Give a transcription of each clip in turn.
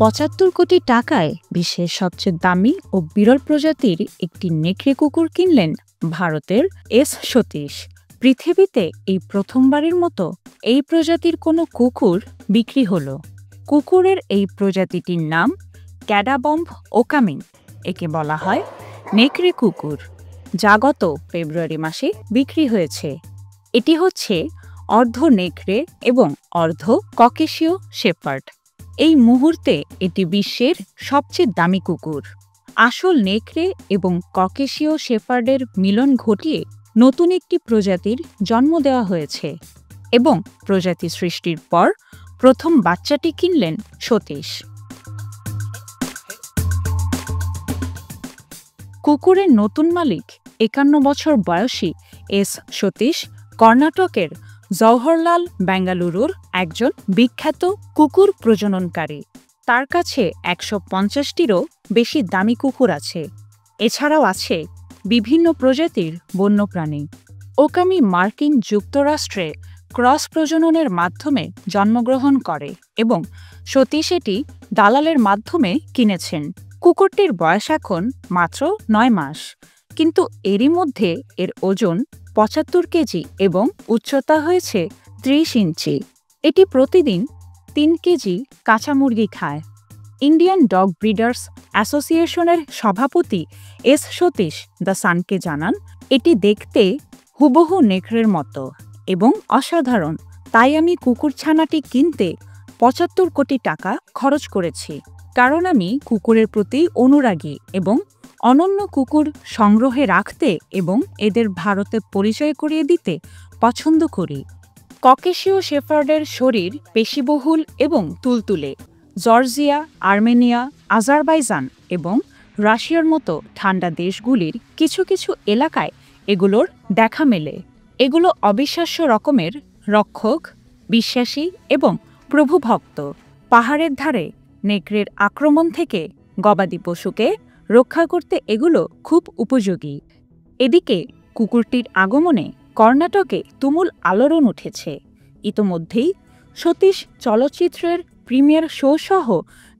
৭৫ কোটি টাকায় বিশ্বের সবচেয়ে দামি ও বিরল প্রজাতির একটি নেকড়ে কুকুর কিনলেন ভারতের এস সতীশ। পৃথিবীতে এই প্রথমবারের মতো এই প্রজাতির কোনো কুকুর বিক্রি হলো। কুকুরের এই প্রজাতিটির নাম ক্যাডাবম্ব ওকামিং। একে বলা হয় নেকড়ে কুকুর, যা গত ফেব্রুয়ারি মাসে বিক্রি হয়েছে। এটি হচ্ছে অর্ধ নেকড়ে এবং অর্ধ ককেশীয় শেপার্ড। এই মুহূর্তে এটি বিশ্বের সবচেয়ে দামি কুকুর। আসল নেকড়ে এবং ককেশীয় শেপার্ডের মিলন ঘটিয়ে নতুন একটি প্রজাতির জন্ম দেওয়া হয়েছে এবং প্রজাতি সৃষ্টির পর প্রথম বাচ্চাটি কিনলেন সতীশ। কুকুরের নতুন মালিক ৫১ বছর বয়সী এস সতীশ কর্ণাটকের জওহরলাল বেঙ্গালুরুর একজন বিখ্যাত কুকুর প্রজননকারী। তার কাছে ১৫০টিরও বেশি দামি কুকুর আছে। এছাড়াও আছে বিভিন্ন প্রজাতির বন্যপ্রাণী। ওকামি মার্কিন যুক্তরাষ্ট্রে ক্রস প্রজননের মাধ্যমে জন্মগ্রহণ করে এবং সতীশ এটি দালালের মাধ্যমে কিনেছেন। কুকুরটির বয়স এখন মাত্র ৯ মাস, কিন্তু এরই মধ্যে এর ওজন ৭৫ কেজি এবং উচ্চতা হয়েছে ৩০ ইঞ্চি। এটি প্রতিদিন ৩ কেজি কাঁচা মুরগি খায়। ইন্ডিয়ান ডগ ব্রিডার্স অ্যাসোসিয়েশনের সভাপতি এস সতীশ দ্য সানকে জানান, এটি দেখতে হুবহু নেকড়ের মতো এবং অসাধারণ, তাই আমি কুকুরছানাটি কিনতে ৭৫ কোটি টাকা খরচ করেছি, কারণ আমি কুকুরের প্রতি অনুরাগী এবং অনন্য কুকুর সংগ্রহে রাখতে এবং এদের ভারতে পরিচয় করিয়ে দিতে পছন্দ করি। ককেশীয় শেফার্ডের শরীর পেশিবহুল এবং তুলতুলে। জর্জিয়া, আর্মেনিয়া, আজারবাইজান এবং রাশিয়ার মতো ঠান্ডা দেশগুলির কিছু কিছু এলাকায় এগুলোর দেখা মেলে। এগুলো অবিশ্বাস্য রকমের রক্ষক, বিশ্বাসী এবং প্রভুভক্ত। পাহাড়ের ধারে নেকড়ের আক্রমণ থেকে গবাদি পশুকে রক্ষা করতে এগুলো খুব উপযোগী। এদিকে কুকুরটির আগমনে কর্ণাটকে তুমুল আলোড়ন উঠেছে। ইতোমধ্যেই সতীশ চলচ্চিত্রের প্রিমিয়ার শো সহ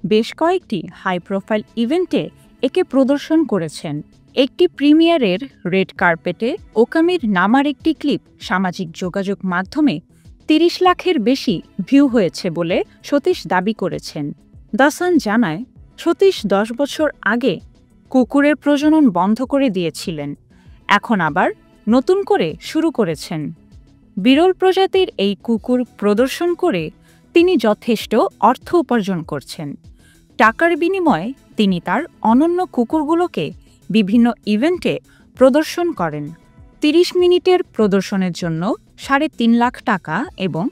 বেশ কয়েকটি হাই প্রোফাইল ইভেন্টে একে প্রদর্শন করেছেন। একটি প্রিমিয়ারের রেড কার্পেটে ওকামির নামার একটি ক্লিপ সামাজিক যোগাযোগ মাধ্যমে ৩০ লাখের বেশি ভিউ হয়েছে বলে সতীশ দাবি করেছেন। দ্য সান জানায়, সতীশ ১০ বছর আগে কুকুরের প্রজনন বন্ধ করে দিয়েছিলেন, এখন আবার নতুন করে শুরু করেছেন। বিরল প্রজাতির এই কুকুর প্রদর্শন করে তিনি যথেষ্ট অর্থ উপার্জন করছেন। টাকার বিনিময়ে তিনি তার অনন্য কুকুরগুলোকে বিভিন্ন ইভেন্টে প্রদর্শন করেন। ৩০ মিনিটের প্রদর্শনের জন্য ৩.৫ লাখ টাকা এবং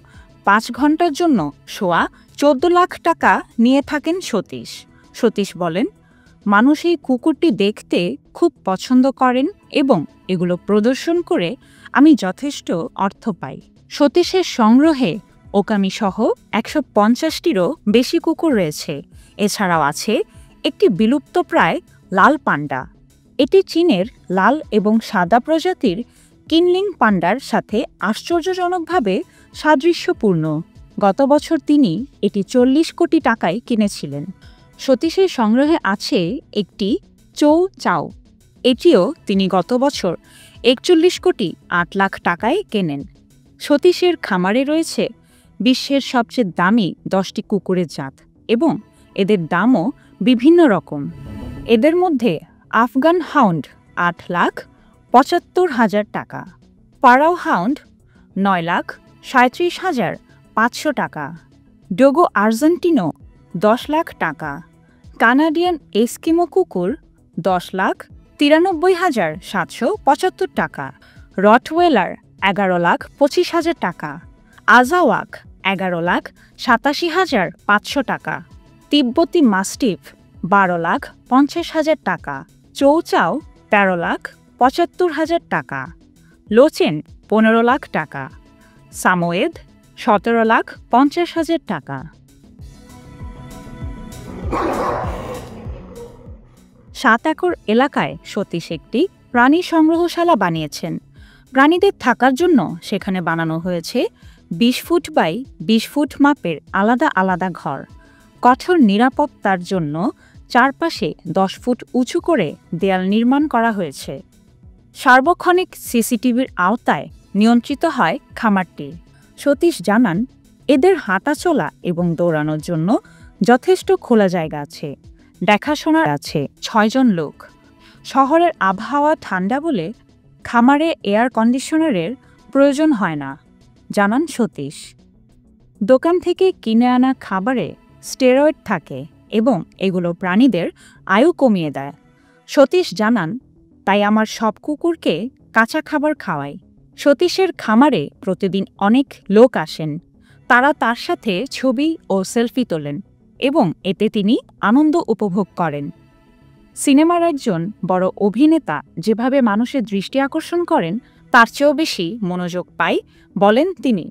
৫ ঘন্টার জন্য সোয়া ১৪ লাখ টাকা নিয়ে থাকেন সতীশ। সতীশ বলেন, মানুষ এই কুকুরটি দেখতে খুব পছন্দ করেন এবং এগুলো প্রদর্শন করে আমি যথেষ্ট অর্থ পাই। সতীশের সংগ্রহে ওকামি সহ ১৫০টিরও বেশি কুকুর রয়েছে। এছাড়াও আছে একটি বিলুপ্তপ্রায় লাল পান্ডা। এটি চীনের লাল এবং সাদা প্রজাতির কিনলিং পান্ডার সাথে আশ্চর্যজনকভাবে সাদৃশ্যপূর্ণ। গত বছর তিনি এটি ৪০ কোটি টাকায় কিনেছিলেন। সতীশের সংগ্রহে আছে একটি চৌ চাও। এটিও তিনি গত বছর ৪১ কোটি ৮ লাখ টাকায় কেনেন। সতীশের খামারে রয়েছে বিশ্বের সবচেয়ে দামি ১০টি কুকুরের জাত এবং এদের দামও বিভিন্ন রকম। এদের মধ্যে আফগান হাউন্ড ৮,৭৫,০০০ টাকা, পারাও হাউন্ড ৯,৩৭,৫০০ টাকা, ডোগো আর্জেন্টিনো ১০ লাখ টাকা, কানাডিয়ান এস্কিমো কুকুর ১০,৯৩,৭৭৫ টাকা, রটওয়েলার ১১,২৫,০০০ টাকা, আজাওয়াক ১১,৮৭,৫০০ টাকা, তিব্বতী মাস্টিফ ১২,৫০,০০০ টাকা, চৌচাও ১৩,৭৫,০০০ টাকা, লোচেন ১৫ লাখ টাকা, সামোয়েদ ১৭,৫০,০০০ টাকা। ৭ একর এলাকায় সতীশ একটি প্রাণী সংগ্রহশালা বানিয়েছেন। প্রাণীদের থাকার জন্য সেখানে বানানো হয়েছে ২০ ফুট বাই ২০ ফুট মাপের আলাদা আলাদা ঘর। কঠোর নিরাপত্তার জন্য চারপাশে 10 ফুট উঁচু করে দেয়াল নির্মাণ করা হয়েছে। সার্বক্ষণিক সিসিটিভির আওতায় নিয়ন্ত্রিত হয় খামারটি। সতীশ জানান, এদের হাঁটাচলা এবং দৌড়ানোর জন্য যথেষ্ট খোলা জায়গা আছে। দেখাশোনা আছে 6 জন লোক। শহরের আবহাওয়া ঠান্ডা বলে খামারে এয়ার কন্ডিশনারের প্রয়োজন হয় না, জানান সতীশ। দোকান থেকে কিনে আনা খাবারে স্টেরয়েড থাকে এবং এগুলো প্রাণীদের আয়ু কমিয়ে দেয়। সতীশ জানান, তাই আমার সব কুকুরকে কাঁচা খাবার খাওয়াই। সতীশের খামারে প্রতিদিন অনেক লোক আসেন। তারা তার সাথে ছবি ও সেলফি তোলেন এবং এতে তিনি আনন্দ উপভোগ করেন। সিনেমার একজন বড় অভিনেতা যেভাবে মানুষের দৃষ্টি আকর্ষণ করেন তার চেয়েও বেশি মনোযোগ পায়, বলেন তিনি।